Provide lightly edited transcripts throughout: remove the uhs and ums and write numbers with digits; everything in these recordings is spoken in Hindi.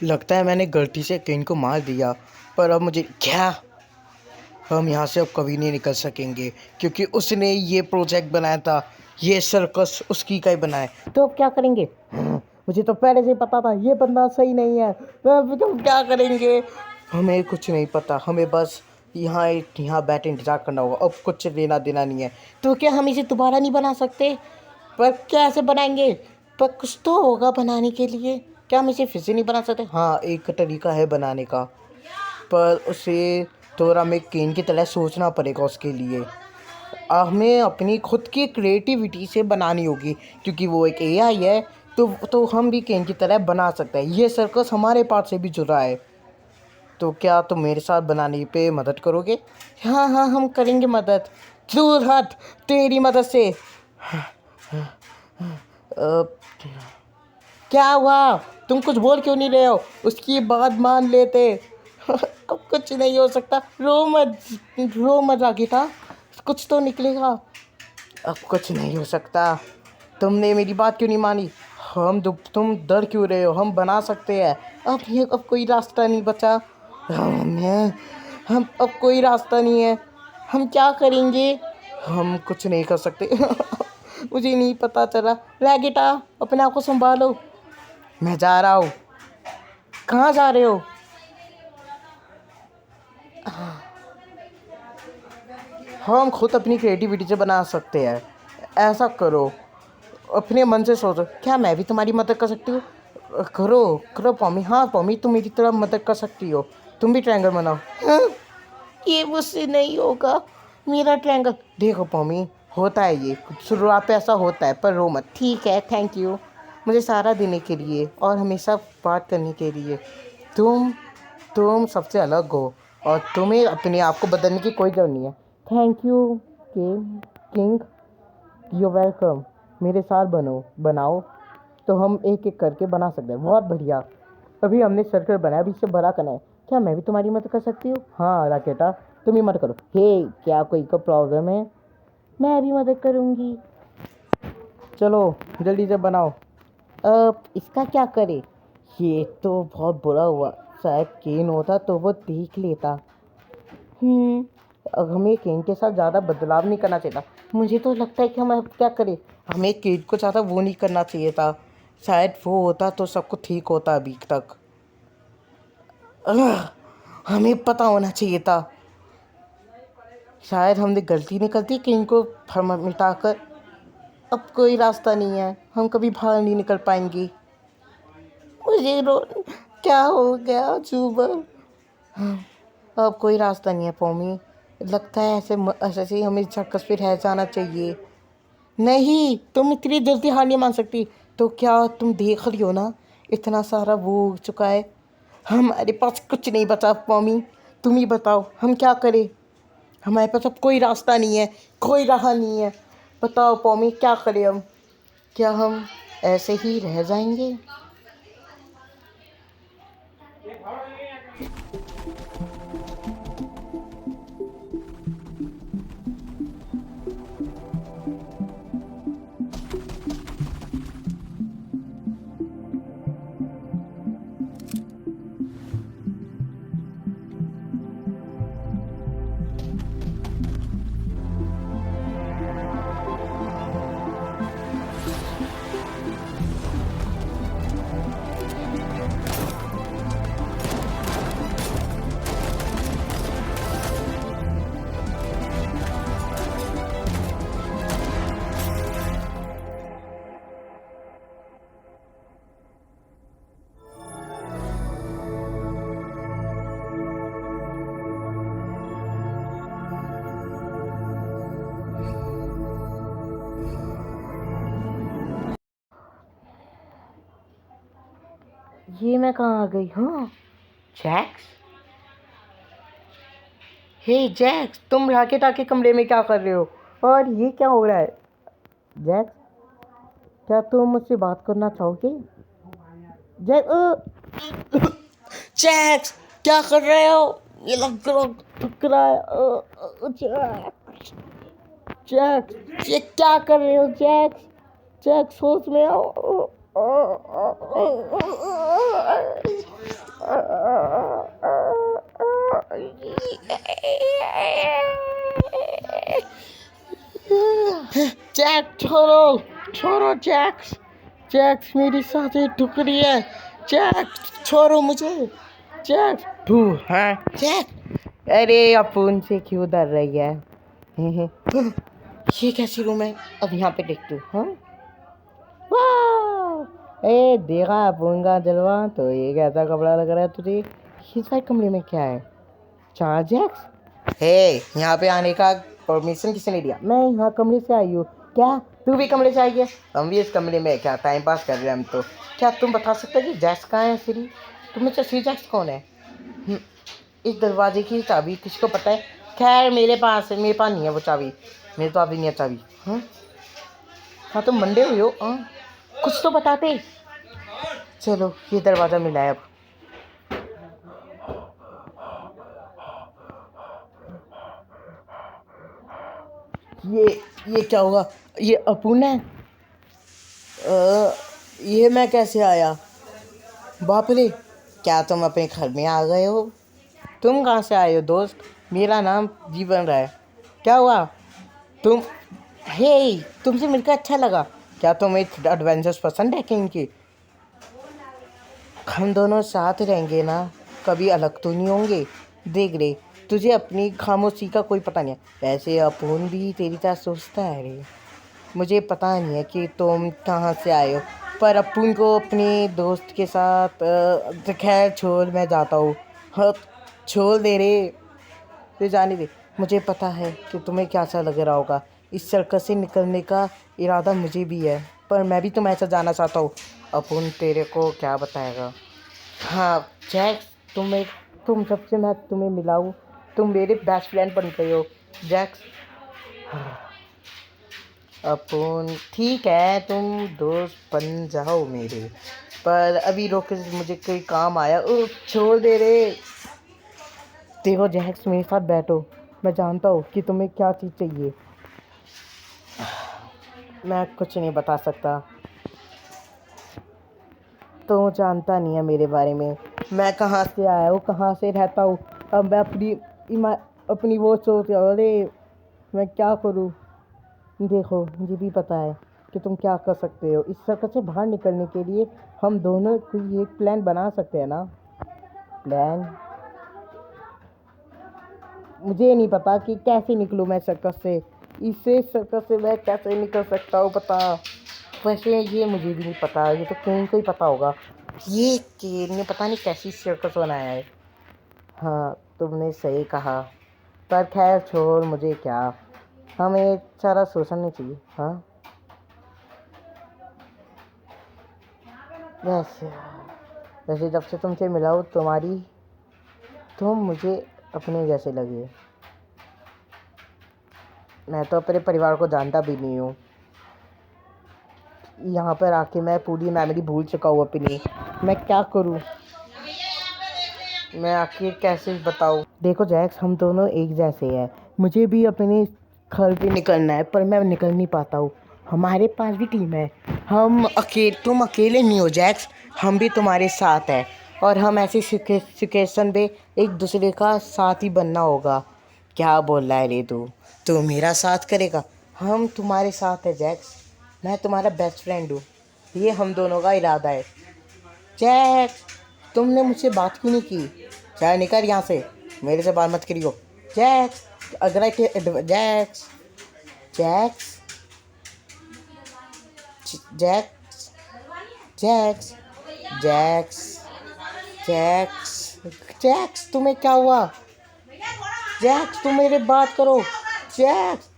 लगता है मैंने गलती से केन को मार दिया, पर अब मुझे क्या, हम यहाँ से अब कभी नहीं निकल सकेंगे क्योंकि उसने ये प्रोजेक्ट बनाया था। ये सर्कस उसकी का ही बनाया, तो अब क्या करेंगे? मुझे तो पहले से ही पता था ये बंदा सही नहीं है। अब हम क्या करेंगे? हमें कुछ नहीं पता, हमें बस यहाँ बैठे इंतजार करना होगा। अब कुछ लेना देना नहीं है। तो क्या हम इसे दोबारा नहीं बना सकते? पर कैसे बनाएंगे? पर कुछ तो होगा बनाने के लिए। क्या हम इसे फिर से नहीं बना सकते? हाँ, एक तरीका है बनाने का, पर उसे थोड़ा हमें केन की तरह सोचना पड़ेगा। उसके लिए हमें अपनी खुद की क्रिएटिविटी से बनानी होगी क्योंकि वो एक एआई है। तो हम भी केन की तरह बना सकते हैं। ये सर्कस हमारे पार्ट से भी जुड़ा है। तो क्या तुम मेरे साथ बनाने पे मदद करोगे? हाँ हाँ, हम करेंगे मदद। दूर हट, तेरी मदद से। अ, क्या हुआ? तुम कुछ बोल क्यों नहीं रहे हो? उसकी बात मान लेते। अब कुछ नहीं हो सकता। रो मत रागिता, कुछ तो निकलेगा। अब कुछ नहीं हो सकता। तुमने मेरी बात क्यों नहीं मानी? तुम डर क्यों रहे हो? हम बना सकते हैं। अब कोई रास्ता नहीं बचा। हम अब कोई रास्ता नहीं है। हम क्या करेंगे? हम कुछ नहीं कर सकते। मुझे नहीं पता चला। रागिता, अपने आप को संभालो। मैं जा रहा हूँ। कहाँ जा रहे हो? हम खुद अपनी क्रिएटिविटी से बना सकते हैं। ऐसा करो, अपने मन से सोचो। क्या मैं भी तुम्हारी मदद कर सकती हूँ? करो करो पॉमी। हाँ पॉमी, तुम मेरी तरफ मदद कर सकती हो। तुम भी ट्रायंगल बनाओ। हाँ? ये मुझसे नहीं होगा। मेरा ट्रायंगल देखो पॉमी, होता है ये शुरुआत पे ऐसा होता है, पर रो मत। ठीक है, थैंक यू मुझे सहारा देने के लिए और हमेशा बात करने के लिए। तुम तुम सबसे अलग हो और तुम्हें अपने आप को बदलने की कोई ज़रूरत नहीं है। Thank you king, you welcome. मेरे साथ बनाओ। तो हम एक एक करके बना सकते हैं। बहुत बढ़िया। अभी हमने सर्कल बनाया, अभी इसे बड़ा करना है। क्या मैं भी तुम्हारी मदद कर सकती हूँ? हाँ राकेटा, तुम ही मदद करो। हे, क्या कोई का प्रॉब्लम है? मैं भी मदद करूँगी। चलो जल्दी से बनाओ। अब इसका क्या करे? ये तो बहुत बुरा हुआ। शायद केन होता तो वो देख लेता। अब हमें केन के साथ ज़्यादा बदलाव नहीं करना चाहिए था। मुझे तो लगता है कि हम अब क्या करें। हमें केन को ज़्यादा वो नहीं करना चाहिए था। शायद वो होता तो सब कुछ ठीक होता अभी तक। हमें पता होना चाहिए था। शायद हमने गलती नहीं करती केन को मिटाकर। अब कोई रास्ता नहीं है, हम कभी बाहर नहीं निकल पाएंगे। मुझे रो क्या हो गया जुबल? अब कोई रास्ता नहीं है पौमी। लगता है ऐसे ही हमें सर्कस पे रह जाना चाहिए। नहीं, तुम इतनी जल्दी हार नहीं मान सकती। तो क्या तुम देख रही हो ना, इतना सारा वो हो चुका है। हमारे पास कुछ नहीं बचा पौमी। तुम ही बताओ हम क्या करें? हमारे पास अब कोई रास्ता नहीं है, कोई राह नहीं है। बताओ पौमी, क्या करें हम? क्या हम ऐसे ही रह जाएंगे? ये मैं कहाँ आ गई? हाँ, जैक्स। हे जैक्स, तुम राकेटा के कमरे में क्या कर रहे हो? और ये क्या हो रहा है? जैक्स, क्या तुम मुझसे बात करना चाहोगे? जैक्स, क्या कर रहे हो? ये लग रहा है। जैक्स, ये क्या कर रहे हो? जैक्स, जैक्स होश में आओ। जैक छोड़ो, छोड़ो जैक्स, जैक्स मेरी सांसें रुक रही है। जैक छोड़ो मुझे, जैक तू है जैक। अरे अपुन से क्यों डर रही है? ये कैसी रूम है? अब यहाँ पे देखती हूँ। हाँ वाह, ए देखा अपुन का जलवा। तो ये कैसा कपड़ा लग रहा है तुझे? इस वाले कमरे में क्या है? चार जैक्स? हे, यहाँ पे आने का परमिशन किसने दिया? मैं यहाँ कमरे से आई हूँ। क्या तू भी कमरे से आई है? हम भी इस कमरे में क्या टाइम पास कर रहे हैं हम तो। क्या तुम बता सकते हो कि जैक्स कहाँ है? श्री तुम्हें श्री जैक्स कौन है? इस दरवाजे की चाबी किसको पता है? खैर मेरे पास है, मेरे पास नहीं है वो चाबी। मेरे तो अभी नहीं है चाबी। हाँ तुम मंडे हुई हो? हाँ कुछ तो बताते। चलो ये दरवाज़ा मिला है अब। ये क्या हुआ? ये अपुन है? ये मैं कैसे आया? बाप रे, क्या तुम अपने घर में आ गए हो? तुम कहाँ से आए हो दोस्त? मेरा नाम जीवन रहा है। क्या हुआ? तुम हे, तुमसे मिलकर अच्छा लगा। क्या तुम्हें एडवेंचर्स पसंद है कि इनकी? हम दोनों साथ रहेंगे ना, कभी अलग तो नहीं होंगे। देख रे, तुझे अपनी खामोशी का कोई पता नहीं है। वैसे अपुन भी तेरी तरह सोचता है रे। मुझे पता नहीं है कि तुम कहाँ से आए हो, पर अपुन को अपने दोस्त के साथ खैर छोड़, मैं जाता हूँ। हाँ छोड़ दे रे, तो जाने दे। मुझे पता है कि तुम्हें क्या सा लग रहा होगा। इस सर्कस से निकलने का इरादा मुझे भी है, पर मैं भी तुम ऐसा जाना चाहता हूँ। अपुन तेरे को क्या बताएगा? हाँ जैक्स, तुम सबसे मैं तुम्हें मिलाऊँ, तुम मेरे बेस्ट फ्रेंड बन गए हो जैक्स। अपुन ठीक है, तुम दोस्त बन जाओ मेरे, पर अभी रोक, मुझे कोई काम आया। छोड़ दे रे। देखो जैक्स, मेरे साथ बैठो। मैं जानता हूँ कि तुम्हें क्या चीज़ चाहिए। मैं कुछ नहीं बता सकता, तो जानता नहीं है मेरे बारे में। मैं कहाँ से आया हूँ, कहाँ से रहता हूँ। अब मैं अपनी वो सोच, अरे मैं क्या करूँ? देखो मुझे भी पता है कि तुम क्या कर सकते हो। इस सर्कस से बाहर निकलने के लिए हम दोनों कोई एक प्लान बना सकते हैं ना? प्लान? मुझे नहीं पता कि कैसे निकलूँ मैं सर्कस से। इससे सर्कस से मैं कैसे निकल सकता हूँ पता? वैसे ये मुझे भी नहीं पता, ये तो कहीं को ही पता होगा। ये केर ने पता नहीं कैसी सर्कस बनाया है। हाँ तुमने सही कहा, पर खैर छोड़, मुझे क्या, हमें सारा सोचना नहीं चाहिए। हाँ वैसे वैसे जब से तुमसे मिला हूँ, तुम मुझे अपने जैसे लगे। मैं तो अपने परिवार को जानता भी नहीं हूँ। यहाँ पर आके मैं पूरी मेमोरी भूल चुका हूँ अपनी। मैं क्या करूँ? मैं आखिर कैसे बताऊँ? देखो जैक्स, हम दोनों एक जैसे हैं। मुझे भी अपने घर पे निकलना है, पर मैं निकल नहीं पाता हूँ। हमारे पास भी टीम है। तुम अकेले नहीं हो जैक्स, हम भी तुम्हारे साथ हैं। और हम ऐसी सिचुएशन पे एक दूसरे का साथ ही बनना होगा। क्या बोल रहा है रे तू मेरा साथ करेगा? हम तुम्हारे साथ है जैक्स, मैं तुम्हारा बेस्ट फ्रेंड हूँ। ये हम दोनों का इरादा है। जैक्स, तुमने मुझसे बात क्यों नहीं की? चाहे निकल यहाँ से, मेरे से बात मत करियो। जैक्स, अगर Jax, Jax, Jax, Jax, Jax, Jax, Jax, तुम्हें क्या हुआ? जैक्स तुम मेरे बात करो। जैक्स,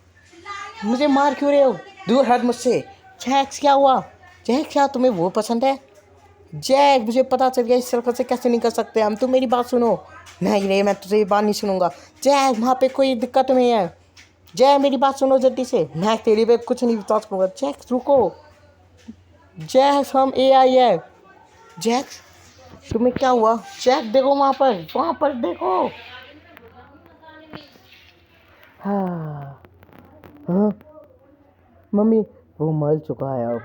मुझे मार क्यों रहे हो? दूर हट मुझसे। जैक्स क्या हुआ? जैक्स क्या तुम्हें वो पसंद है? जैक, मुझे पता चल गया इस सर्कस से कैसे निकल सकते हैं हम। तुम मेरी बात सुनो। नहीं रे, मैं तुझे ये बात नहीं सुनूंगा। जैक, वहाँ पे कोई दिक्कत नहीं है। जैक मेरी बात सुनो जल्दी से, मैं तेरी पे कुछ नहीं बता सकूँगा। जैक रुको। जैक हम AI है। जैक तुम्हें क्या हुआ? जैक देखो वहाँ पर देखो। हाँ हाँ मम्मी, वो मर चुका है अब,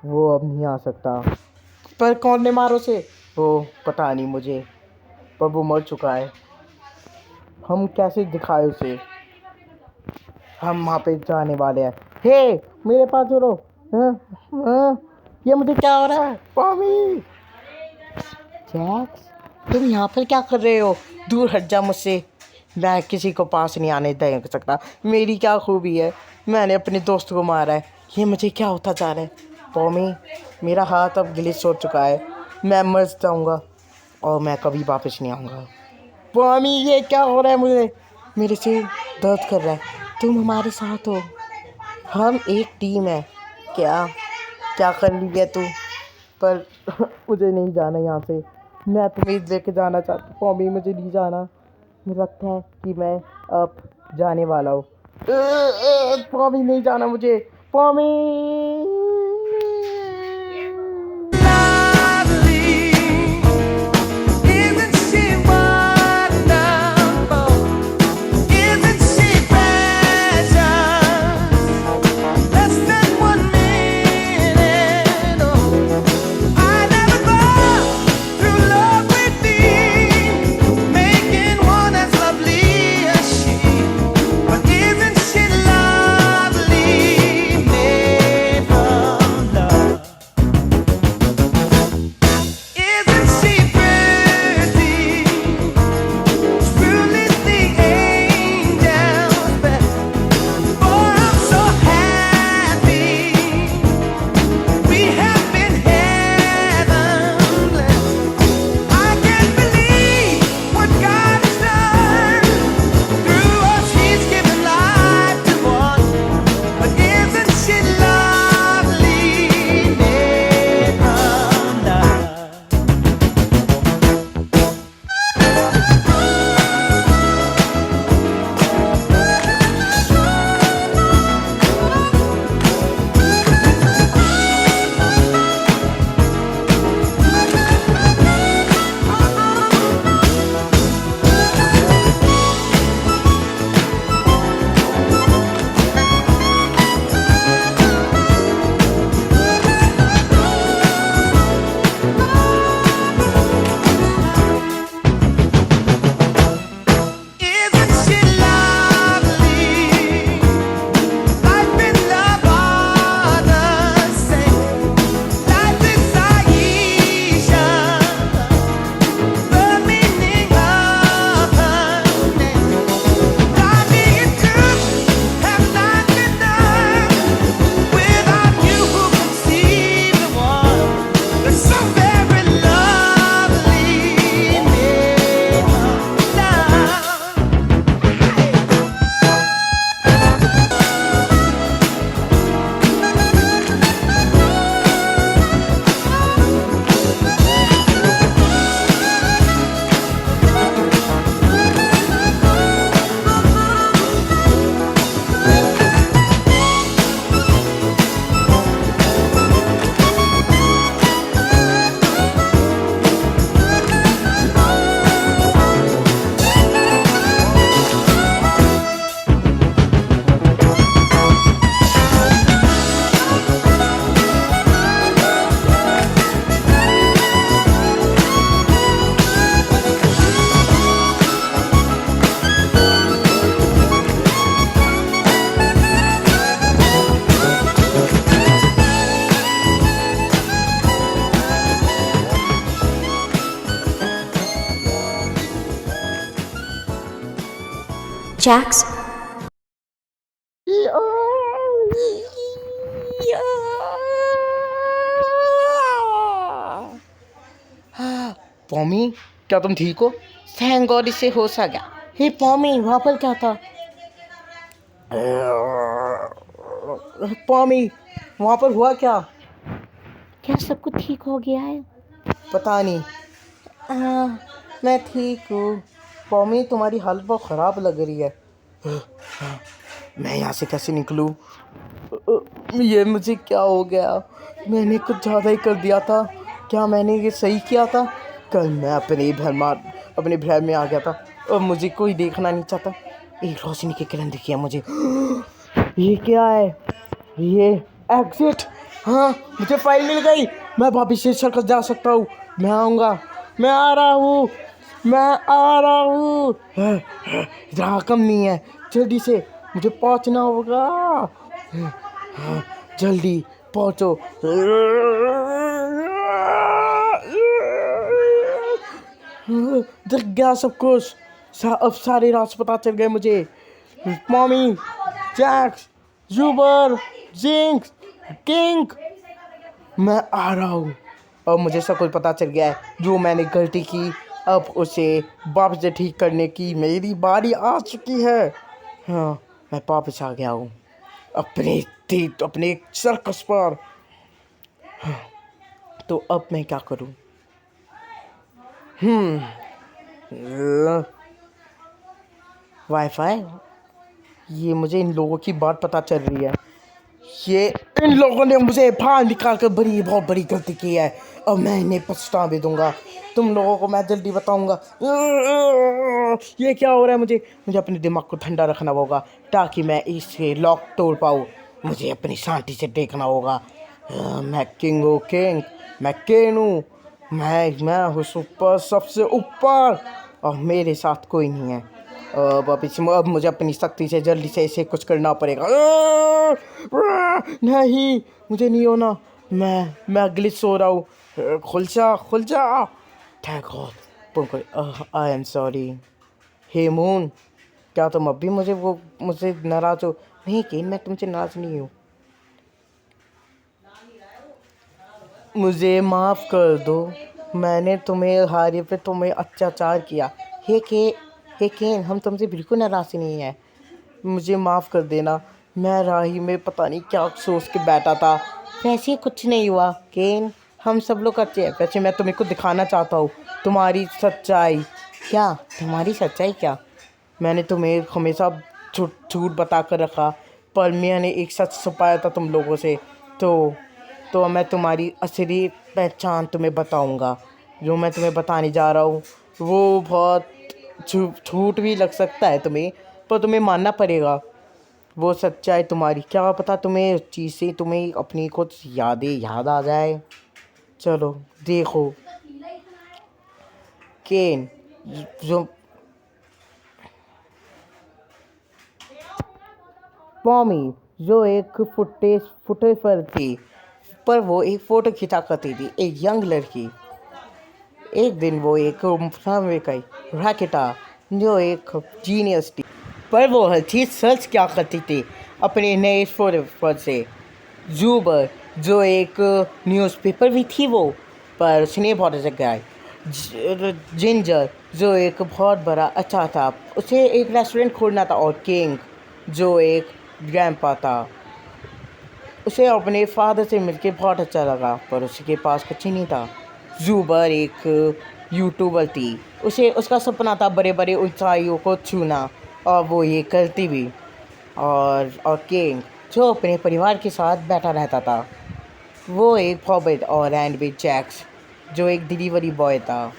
वो अब नहीं आ सकता। पर कौन ने मारो से? वो पता नहीं मुझे, पर वो मर चुका है। हम कैसे दिखाए उसे? हम वहाँ पे जाने वाले हैं। हे, मेरे पास छोड़ो। हाँ, हाँ, ये मुझे क्या हो रहा है? पॉमी, जैक्स, तुम यहाँ पर क्या कर रहे हो? दूर हट जा मुझसे। मैं किसी को पास नहीं आने दे सकता। मेरी क्या खूबी है? मैंने अपने दोस्त को मारा है। ये मुझे क्या होता जा रहा है? पॉमी, मेरा हाथ अब ग्लिच हो चुका है। मैं मर जाऊँगा और मैं कभी वापस नहीं आऊँगा। पॉमी, ये क्या हो रहा है मुझे? मेरे से दर्द कर रहा है। तुम हमारे साथ हो, हम एक टीम है। क्या क्या कर ली है तू? पर मुझे नहीं जाना यहाँ से। मैं तुम्हें लेके जाना चाहता हूँ पॉमी, मुझे नहीं जाना। मुझे लगता है कि मैं अब जाने वाला हूँ। पॉमी, नहीं जाना मुझे। पॉमी, Jax, पॉमी, क्या तुम ठीक हो? थैंक गॉड, इससे होश आ गया। हे पॉमी, वहाँ पर क्या था? पॉमी, वहाँ पर हुआ क्या? क्या सब कुछ ठीक हो गया है? पता नहीं। मैं ठीक हूँ। पॉमी, तुम्हारी हालत बहुत ख़राब लग रही है। मैं यहाँ से कैसे निकलूँ? ये मुझे क्या हो गया? मैंने कुछ ज़्यादा ही कर दिया था। क्या मैंने ये सही किया था? कल मैं अपने भ्रम में आ गया था और मुझे कोई देखना नहीं चाहता। एक रोशनी की किरण दिखी है मुझे। ये क्या है? ये एग्जिट। हाँ, मुझे फाइल मिल गई। मैं वापिस से सर्कस जा सकता हूँ। मैं आऊँगा, मैं आ रहा हूँ, मैं आ रहा हूँ। जहाँ कम नहीं है, जल्दी से मुझे पहुँचना होगा। जल्दी पहुँचो। दिख गया सब कुछ। अब सारे राज पता चल गए मुझे। मॉमी, जैक्स, जूबर, जिंक्स, किंग, मैं आ रहा हूँ। अब मुझे सब कुछ पता चल गया है। जो मैंने गलती की, अब उसे वापस से ठीक करने की मेरी बारी आ चुकी है। हाँ, मैं वापस आ गया हूँ अपने सर्कस पर। तो अब मैं क्या करूँ? वाईफाई, ये मुझे इन लोगों की बात पता चल रही है। ये इन लोगों ने मुझे बाहर निकाल कर बहुत बड़ी गलती की है। अब मैं इन्हें पछता भी दूंगा। तुम लोगों को मैं जल्दी बताऊंगा। ये क्या हो रहा है? मुझे अपने दिमाग को ठंडा रखना होगा ताकि मैं इसे लॉक तोड़ पाऊँ। मुझे अपनी शांति से देखना होगा। मैं किंग हूँ, किंग। मैं केन हूँ। मैं हूँ सुपर, सबसे ऊपर। और मेरे साथ कोई नहीं है। अब मुझे अपनी शक्ति से जल्दी से इसे कुछ करना पड़ेगा। नहीं, मुझे नहीं होना। मैं ग्लिच हो रहा हूँ। खुल जा, खुल जा। Thank God. I am sorry. Hey moon, क्या तुम अब भी मुझसे नाराज हो? नहीं केन, मैं तुमसे नाराज नहीं हूँ। मुझे माफ़ कर दो। मैंने हारे पे तुम्हें अत्याचार किया। हे के हे केन, हम तुमसे बिल्कुल नाराज़ नहीं है। मुझे माफ़ कर देना। मैं राही में पता नहीं क्या सोच के बैठा था। वैसे कुछ नहीं हुआ केन, हम सब लोग अच्छे हैं। वैसे मैं तुम्हें को दिखाना चाहता हूँ तुम्हारी सच्चाई। क्या? तुम्हारी सच्चाई क्या? मैंने तुम्हें हमेशा झूठ बता कर रखा, पर मैंने एक सच छुपाया था तुम लोगों से। तो मैं तुम्हारी असली पहचान तुम्हें बताऊंगा। जो मैं तुम्हें बताने जा रहा हूँ वो बहुत झूठ भी लग सकता है तुम्हें, पर तुम्हें मानना पड़ेगा। वो सच्चाई तुम्हारी, क्या पता तुम्हें उस चीज़ से तुम्हें अपनी कुछ यादें याद आ जाए। चलो देखो केन, जो पॉमी, जो एक फुटेफर थी, पर वो एक फ़ोटो खिंचा करती थी, एक यंग लड़की। एक दिन वो एक गई रैकेटा, जो एक जीनियस थी, पर वो हर चीज़ सर्च क्या करती थी अपने नए फोटोफर से। जूबर, जो एक न्यूज़पेपर भी थी वो, पर उसने बहुत अच्छा गाय। जिंजर, जो एक बहुत बड़ा अच्छा था, उसे एक रेस्टोरेंट खोलना था। और किंग, जो एक ग्रैंडपा था, उसे अपने फादर से मिलके बहुत अच्छा लगा, पर उसके पास कुछ ही नहीं था। जूबर एक यूट्यूबर थी, उसे उसका सपना था बड़े बड़े ऊंचाइयों को छूना, और वो ये करती भी। और किंग, जो अपने परिवार के साथ बैठा रहता था, वो एक फॉबिट। और एंड विद जैक्स, जो एक डिलीवरी बॉय था,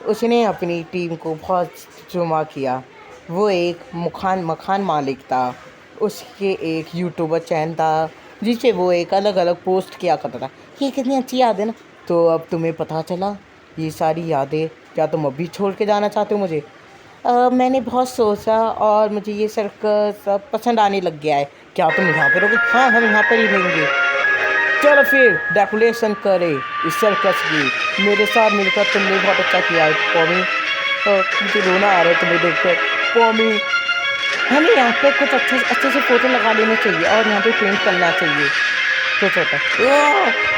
उसने अपनी टीम को बहुत जुमा किया। वो एक मखान मखान मालिक था। उसके एक यूट्यूबर चैनल था जिसे वो एक अलग अलग पोस्ट किया करता था। ये कितनी अच्छी याद है ना। तो अब तुम्हें पता चला ये सारी यादें। क्या तुम अभी छोड़ के जाना चाहते हो मुझे? मैंने बहुत सोचा और मुझे ये सर्कस अब पसंद आने लग गया है। क्या तुम यहाँ पर रहोगे? हाँ, हम यहाँ पर ही रहेंगे। चलो फिर डेकोरेशन करें इस सर्कस की। मेरे साथ मिलकर तुमने बहुत अच्छा किया है पॉमी। मुझे रोना आ रहा है तुम्हें देखकर पॉमी। हमें यहाँ पे कुछ अच्छे अच्छे से फोटो लगा लेने चाहिए और यहाँ पे पेंट करना चाहिए कुछ होता है।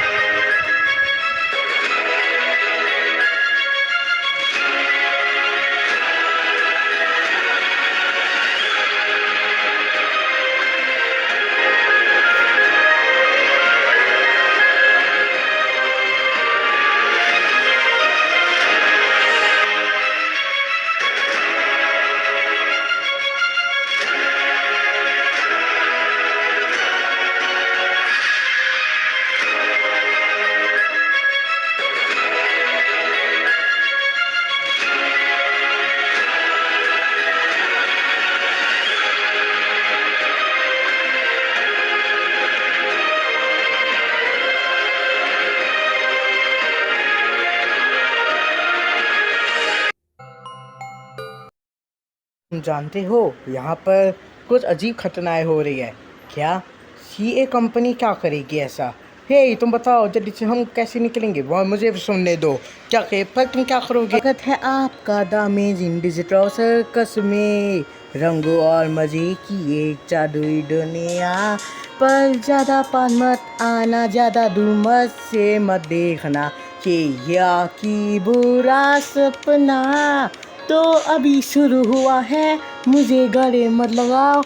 तुम जानते हो यहाँ पर कुछ अजीब घटनाएं हो रही है। क्या सीए कंपनी क्या करेगी ऐसा? हे तुम बताओ जल्दी से, हम कैसे निकलेंगे? वह मुझे भी सुनने दो। क्या के पर तुम क्या करोगे? स्वागत है आपका द अमेजिंग डिजिटल सर्कस में, रंगों और मजे की एक जादुई दुनिया। पर ज़्यादा पास मत आना, ज़्यादा दूर मत से मत देखना, कि या की बुरा सपना तो अभी शुरू हुआ है। मुझे गले मत लगाओ,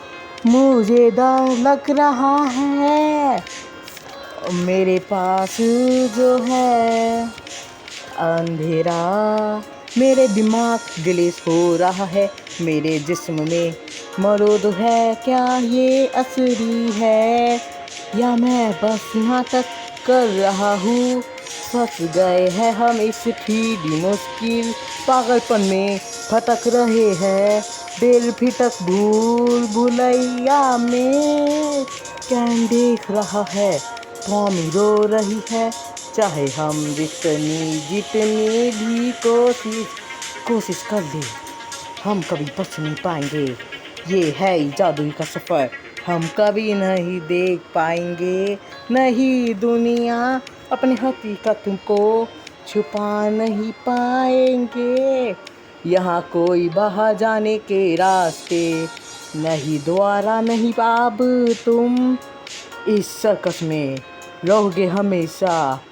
मुझे डर लग रहा है। मेरे पास जो है अंधेरा, मेरे दिमाग गिलिस हो रहा है, मेरे जिस्म में मरोड़ है। क्या ये असली है या मैं बस नाटक कर रहा हूँ? फंस गए हैं हम इस 3D मुश्किल पागलपन में, भटक रहे हैं दिल फिटक भूल भुलैया में। कैन देख रहा है टॉमी रो रही है, चाहे हम जितनी भी कोशिश कर ले, हम कभी बच नहीं पाएंगे। ये है जादुई का सफ़र, हम कभी नहीं देख पाएंगे। नहीं, दुनिया अपने हकीकत को छुपा नहीं पाएंगे। यहाँ कोई बाहर जाने के रास्ते नहीं, द्वारा नहीं। अब तुम इस सर्कस में रहोगे हमेशा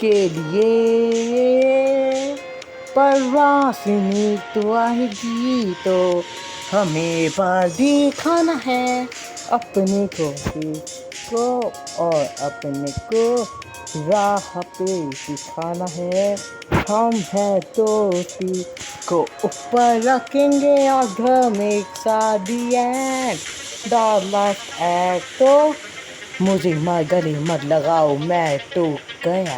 के लिए। पर रोशनी तो आएगी तो हमें पर दिखाना है अपने को और अपने को राह पे दिखाना है। हम हैं दोस्ती को ऊपर रखेंगे और घर में एक शादी एंड द लास्ट एक्ट। तो मुझे गले मत लगाओ, मैं तो गया।